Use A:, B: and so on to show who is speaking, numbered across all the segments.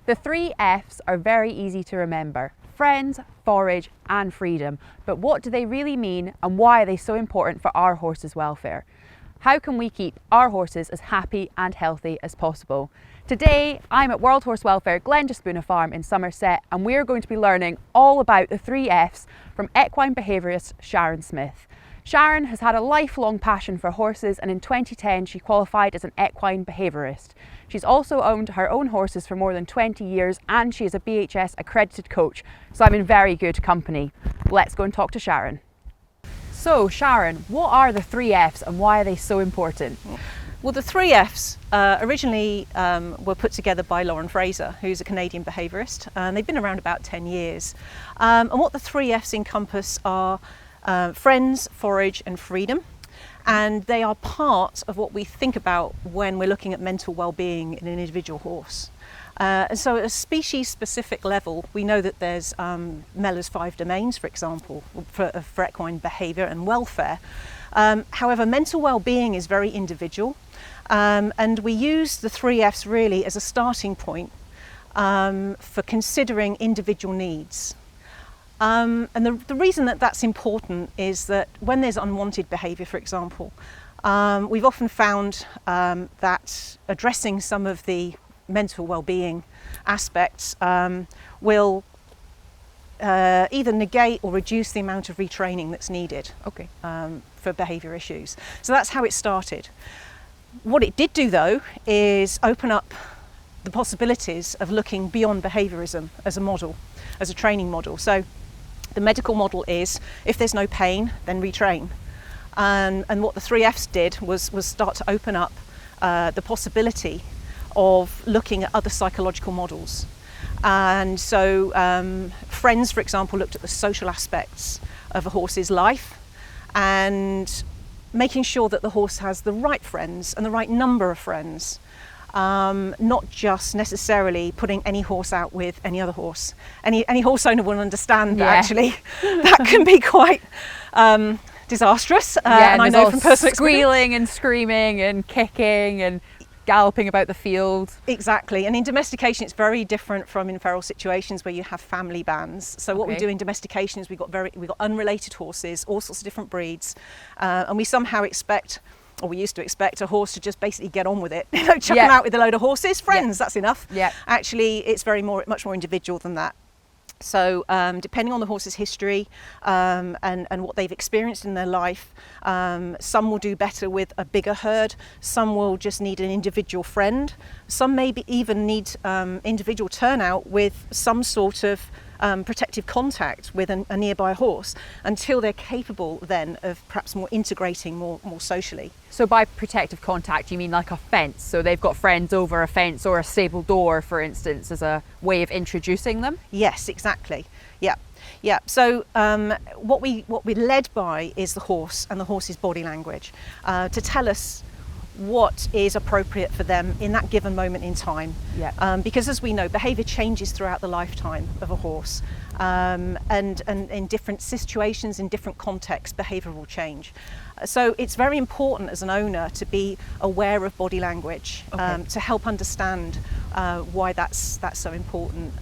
A: The 3 F's are very easy to remember: friends, forage and freedom. But what do they really mean, and why are they so important for our horses' welfare? How can we keep our horses as happy and healthy as possible? Today I'm at World Horse Welfare Glengespoona Farm in Somerset, and we're going to be learning all about the 3 F's from equine behaviourist Sharon Smith. Sharon has had a lifelong passion for horses, and in 2010 she qualified as an equine behaviourist. She's also owned her own horses for more than 20 years, and she is a BHS accredited coach, so I'm in very good company. Let's go and talk to Sharon. So Sharon, what are the 3 F's and why are they so important?
B: Well, the 3 F's originally were put together by Lauren Fraser, who's a Canadian behaviourist, and they've been around about 10 years. And what the 3 F's encompass are friends, forage and freedom, and they are part of what we think about when we're looking at mental well-being in an individual horse. And so at a species-specific level, we know that there's Mellor's 5 domains, for example, for equine behaviour and welfare. However, mental well-being is very individual, and we use the 3 F's really as a starting point for considering individual needs. And the reason that that's important is that when there's unwanted behaviour, for example, we've often found that addressing some of the mental well-being aspects will either negate or reduce the amount of retraining that's needed for behaviour issues. So that's how it started. What it did do, though, is open up the possibilities of looking beyond behaviourism as a model, as a training model. So the medical model is, if there's no pain, then retrain. And what the 3 F's did was start to open up the possibility of looking at other psychological models. And so friends, for example, looked at the social aspects of a horse's life and making sure that the horse has the right friends and the right number of friends. Not just necessarily putting any horse out with any other horse. Any horse owner will understand that actually that can be quite disastrous. And I know from personal experience.
A: Squealing and screaming and kicking and galloping about the field.
B: Exactly, and in domestication it's very different from in feral situations where you have family bands. So what we do in domestication is we've got unrelated horses, all sorts of different breeds, and we somehow expect, or we used to expect, a horse to just basically get on with it. Chuck them out with a load of horses, friends, that's enough. Actually, it's much more individual than that. So depending on the horse's history and what they've experienced in their life, some will do better with a bigger herd, some will just need an individual friend, some maybe even need individual turnout with some sort of protective contact with a nearby horse until they're capable then of perhaps more integrating more socially.
A: So by protective contact you mean like a fence, so they've got friends over a fence or a stable door, for instance, as a way of introducing them?
B: Yes, exactly. Yeah. So what we're led by is the horse and the horse's body language to tell us what is appropriate for them in that given moment in time. Because as we know, behaviour changes throughout the lifetime of a horse, and in different situations, in different contexts, behaviour will change. So it's very important as an owner to be aware of body language to help understand why that's so important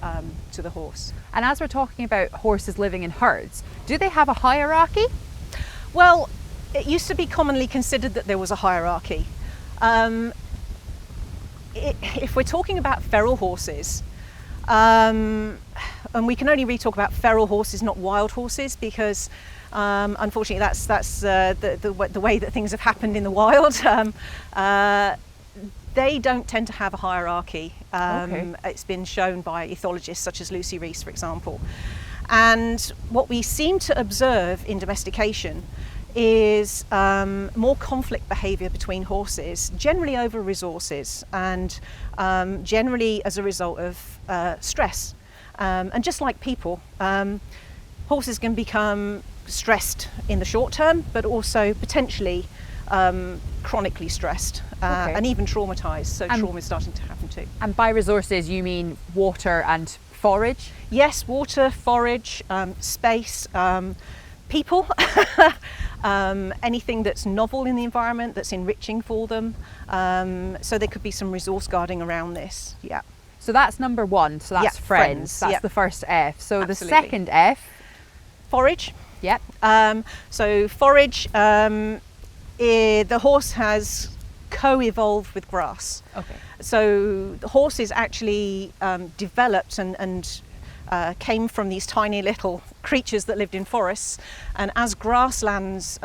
B: to the horse.
A: And as we're talking about horses living in herds, do they have a hierarchy?
B: Well, it used to be commonly considered that there was a hierarchy. If we're talking about feral horses, and we can only really talk about feral horses, not wild horses, because unfortunately that's the way that things have happened in the wild. They don't tend to have a hierarchy. It's been shown by ethologists such as Lucy Rees, for example. And what we seem to observe in domestication is more conflict behaviour between horses, generally over resources and generally as a result of stress. And just like people, horses can become stressed in the short term, but also potentially chronically stressed and even traumatised. So trauma is starting to happen too.
A: And by resources you mean water and forage? Yes,
B: water, forage, space, people, anything that's novel in the environment, that's enriching for them. So there could be some resource guarding around this.
A: So that's number one. So that's
B: Yep,
A: friends.
B: friends,
A: That's
B: yep.
A: the first F. So the
B: Absolutely.
A: second F.
B: Forage.
A: Yep.
B: So forage, the horse has co-evolved with grass.
A: Okay.
B: So the horses actually developed and came from these tiny little creatures that lived in forests, and as grasslands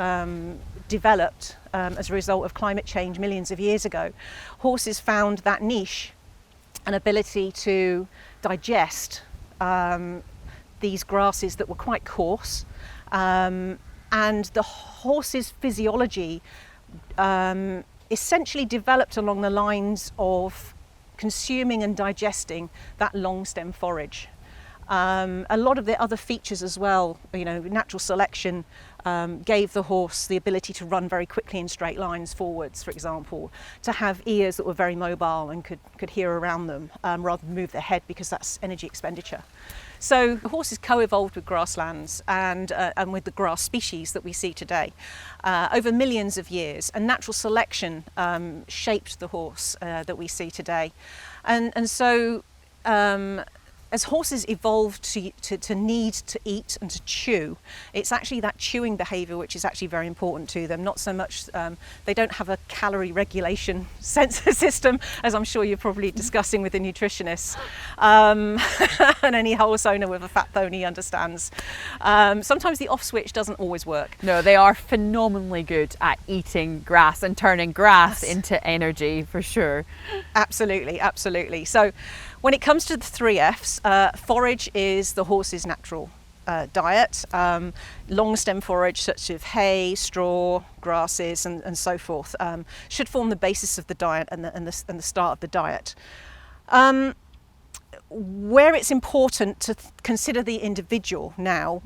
B: developed as a result of climate change millions of years ago, horses found that niche, an ability to digest these grasses that were quite coarse, and the horse's physiology essentially developed along the lines of consuming and digesting that long stem forage. A lot of the other features as well, natural selection gave the horse the ability to run very quickly in straight lines forwards, for example, to have ears that were very mobile and could hear around them rather than move their head, because that's energy expenditure. So horses co-evolved with grasslands and with the grass species that we see today over millions of years, and natural selection shaped the horse that we see today. And so as horses evolved to need to eat and to chew, it's actually that chewing behaviour which is actually very important to them. Not so much, they don't have a calorie regulation sensor system, as I'm sure you're probably discussing with the nutritionists, and any horse owner with a fat pony understands. Sometimes the off switch doesn't always work.
A: No, they are phenomenally good at eating grass and turning grass
B: Yes.
A: into energy, for sure.
B: Absolutely, absolutely. So when it comes to the three Fs, forage is the horse's natural diet. Long stem forage such as hay, straw, grasses and so forth should form the basis of the diet and the start of the diet. Where it's important to consider the individual now,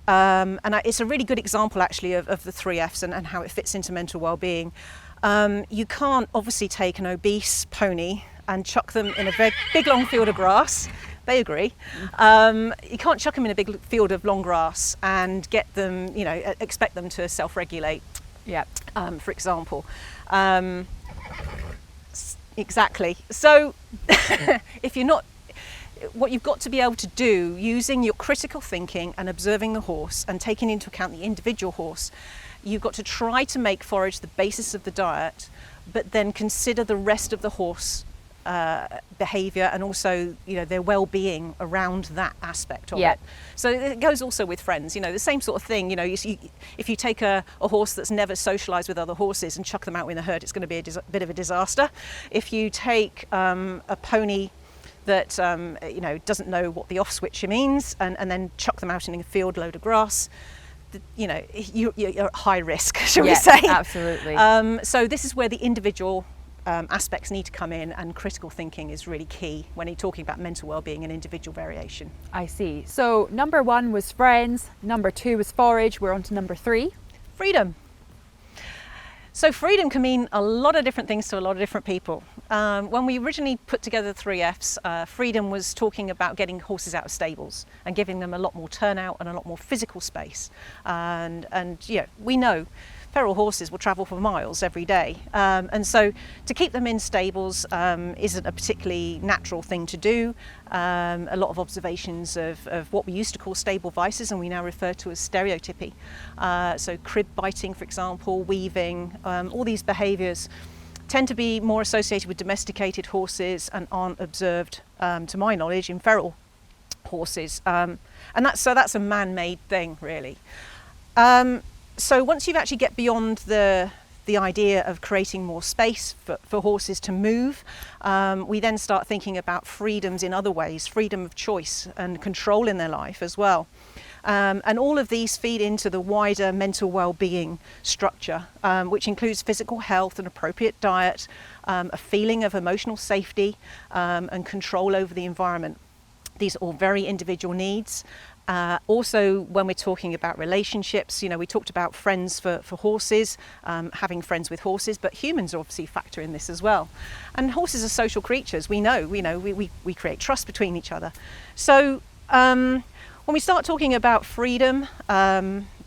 B: and it's a really good example actually of the three Fs and how it fits into mental well-being. You can't obviously take an obese pony and chuck them in a big long field of grass. They agree. You can't chuck them in a big field of long grass and get them, expect them to self-regulate.
A: Yeah.
B: For example. Exactly. So if you're not, what you've got to be able to do, using your critical thinking and observing the horse and taking into account the individual horse, you've got to try to make forage the basis of the diet, but then consider the rest of the horse behaviour and also their well-being around that aspect of it. So it goes also with friends, the same sort of thing. If you take a horse that's never socialised with other horses and chuck them out in a herd, it's going to be a bit of a disaster. If you take a pony that doesn't know what the off switcher means and then chuck them out in a field load of grass, you're at high risk, shall we say.
A: Absolutely.
B: So this is where the individual aspects need to come in, and critical thinking is really key when you're talking about mental well-being and individual variation.
A: I see. So number one was friends, number two was forage, we're on to number three.
B: Freedom. So freedom can mean a lot of different things to a lot of different people. When we originally put together the three Fs, freedom was talking about getting horses out of stables and giving them a lot more turnout and a lot more physical space. And we know feral horses will travel for miles every day, and so to keep them in stables isn't a particularly natural thing to do. A lot of observations of what we used to call stable vices and we now refer to as stereotypy. So crib biting, for example, weaving, all these behaviours tend to be more associated with domesticated horses and aren't observed, to my knowledge, in feral horses. And that's a man-made thing, really. So once you actually get beyond the idea of creating more space for horses to move, we then start thinking about freedoms in other ways, freedom of choice and control in their life as well. And all of these feed into the wider mental well-being structure, which includes physical health and appropriate diet, a feeling of emotional safety, and control over the environment. These are all very individual needs. Also, when we're talking about relationships, we talked about friends for horses, having friends with horses, but humans obviously factor in this as well. And horses are social creatures. We create trust between each other. So when we start talking about freedom,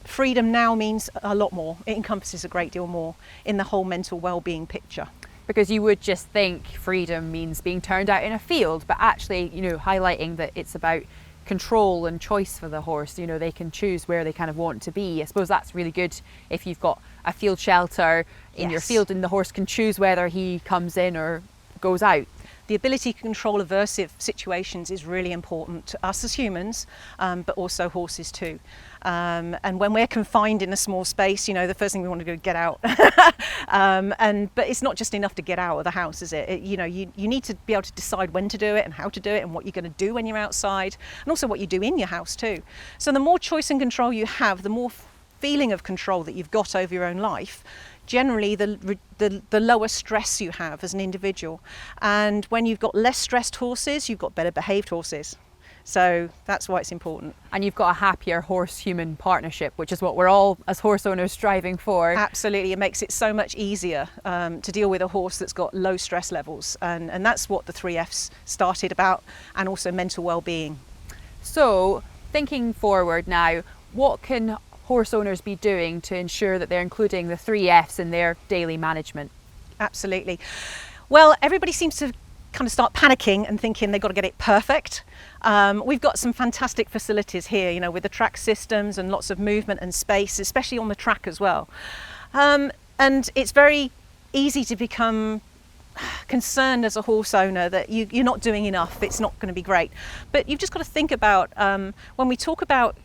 B: freedom now means a lot more. It encompasses a great deal more in the whole mental well-being picture.
A: Because you would just think freedom means being turned out in a field, but actually, you know, highlighting that it's about control and choice for the horse. You know, they can choose where they kind of want to be. I suppose that's really good if you've got a field shelter in your field and the horse can choose whether he comes in or goes out.
B: The ability to control aversive situations is really important to us as humans, but also horses too. And when we're confined in a small space, you know, the first thing we want to do is get out. But it's not just enough to get out of the house, is it? You know, you need to be able to decide when to do it and how to do it and what you're going to do when you're outside, and also what you do in your house too. So the more choice and control you have, the more feeling of control that you've got over your own life, generally the lower stress you have as an individual. And when you've got less stressed horses, you've got better behaved horses. So that's why it's important.
A: And you've got a happier horse-human partnership, which is what we're all as horse owners striving for.
B: Absolutely, it makes it so much easier to deal with a horse that's got low stress levels. And that's what the 3Fs started about, and also mental well-being.
A: So thinking forward now, what can horse owners be doing to ensure that they're including the 3Fs in their daily management?
B: Absolutely. Well, everybody seems to kind of start panicking and thinking they've got to get it perfect. We've got some fantastic facilities here, you know, with the track systems and lots of movement and space, especially on the track as well. And it's very easy to become concerned as a horse owner that you're not doing enough, it's not going to be great. But you've just got to think about, when we talk about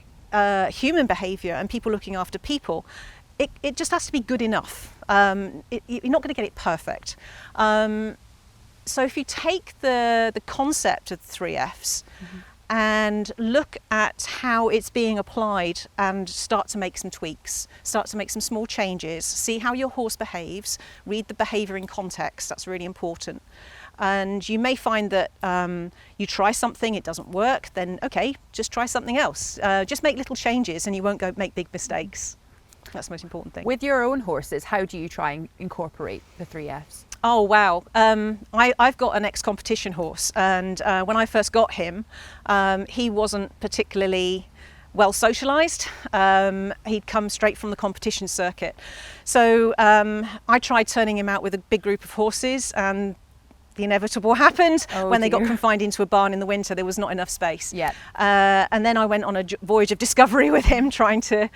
B: human behaviour and people looking after people, it just has to be good enough. You're not going to get it perfect. So if you take the concept of the 3Fs and look at how it's being applied and start to make some tweaks, start to make some small changes, see how your horse behaves, read the behaviour in context, that's really important. And you may find that you try something, it doesn't work, then okay, just try something else. Just make little changes and you won't go make big mistakes. That's the most important thing.
A: With your own horses, how do you try and incorporate the 3Fs?
B: Oh wow, I've got an ex-competition horse, and when I first got him, he wasn't particularly well socialised. He'd come straight from the competition circuit. So I tried turning him out with a big group of horses, and the inevitable happened. When they got confined into a barn in the winter, there was not enough space. And then I went on a voyage of discovery with him, trying to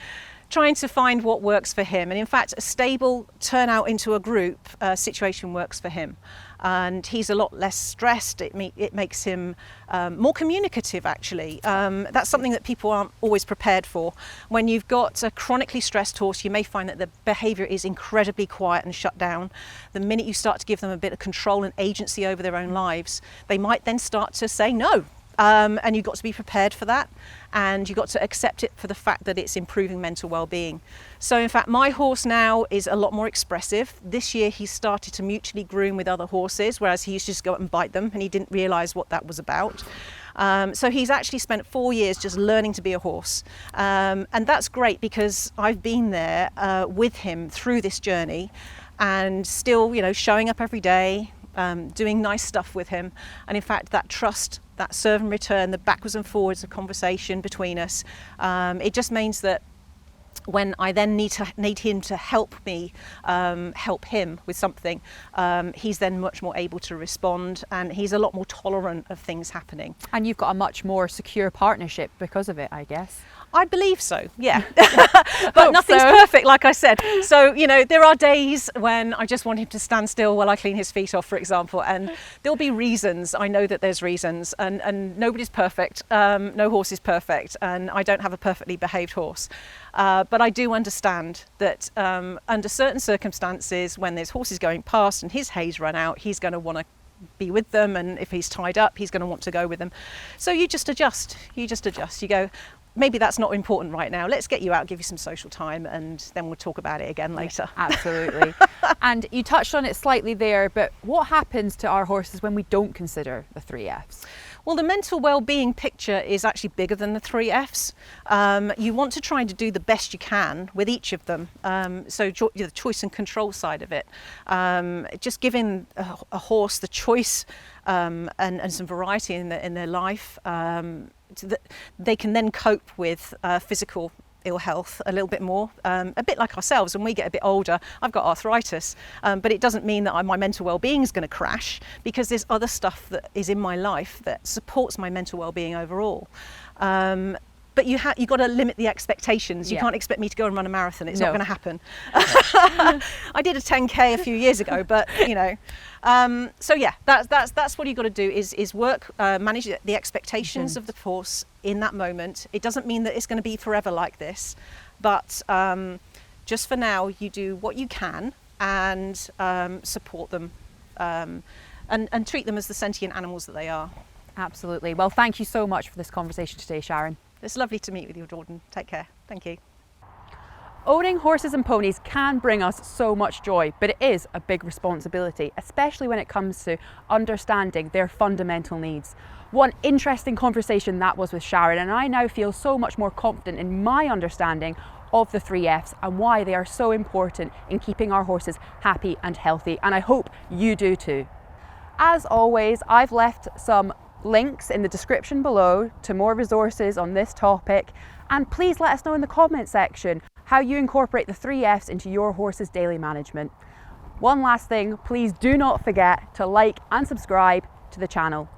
B: find what works for him. And in fact, a stable turnout into a group situation works for him. And he's a lot less stressed. It makes him more communicative, actually. That's something that people aren't always prepared for. When you've got a chronically stressed horse, you may find that the behaviour is incredibly quiet and shut down. The minute you start to give them a bit of control and agency over their own lives, they might then start to say no. And you've got to be prepared for that, and you've got to accept it for the fact that it's improving mental well-being. So in fact, my horse now is a lot more expressive. This year he's started to mutually groom with other horses, whereas he used to just go up and bite them, and he didn't realise what that was about. So he's actually spent 4 years just learning to be a horse. And that's great because I've been there with him through this journey, and still, you know, showing up every day, doing nice stuff with him. And in fact, that trust, that serve and return, the backwards and forwards of conversation between us, it just means that when I then need him to help me help him with something, he's then much more able to respond, and he's a lot more tolerant of things happening.
A: And you've got a much more secure partnership because of it, I guess.
B: I believe so, yeah. But nothing's perfect, like I said. So, you know, there are days when I just want him to stand still while I clean his feet off, for example, and there'll be reasons. I know that there's reasons, and nobody's perfect. No horse is perfect, and I don't have a perfectly behaved horse. But I do understand that under certain circumstances, when there's horses going past and his hay's run out, he's going to want to be with them, and if he's tied up, he's going to want to go with them. So you just adjust. You go, maybe that's not important right now. Let's get you out, give you some social time, and then we'll talk about it again later.
A: Yeah, absolutely. And you touched on it slightly there, but what happens to our horses when we don't consider the 3Fs?
B: Well, the mental well-being picture is actually bigger than the 3Fs. You want to try to do the best you can with each of them. So the choice and control side of it, just giving a horse the choice and some variety in their life, so that they can then cope with physical ill health a little bit more, a bit like ourselves. When we get a bit older, I've got arthritis, but it doesn't mean that my mental well-being is going to crash, because there's other stuff that is in my life that supports my mental well-being overall. But you've got to limit the expectations. You can't expect me to go and run a marathon. It's not going to happen. I did a 10K a few years ago, but you know. So yeah, that's what you've got to do is work, manage the expectations of the horse in that moment. It doesn't mean that it's going to be forever like this, but just for now, you do what you can and support them and treat them as the sentient animals that they are.
A: Absolutely. Well, thank you so much for this conversation today, Sharon.
B: It's lovely to meet with you, Jordan. Take care. Thank you.
A: Owning horses and ponies can bring us so much joy, but it is a big responsibility, especially when it comes to understanding their fundamental needs. What an interesting conversation that was with Sharon, and I now feel so much more confident in my understanding of the 3Fs and why they are so important in keeping our horses happy and healthy, and I hope you do too. As always, I've left some links in the description below to more resources on this topic, and please let us know in the comment section how you incorporate the 3Fs into your horse's daily management. One last thing, please do not forget to like and subscribe to the channel.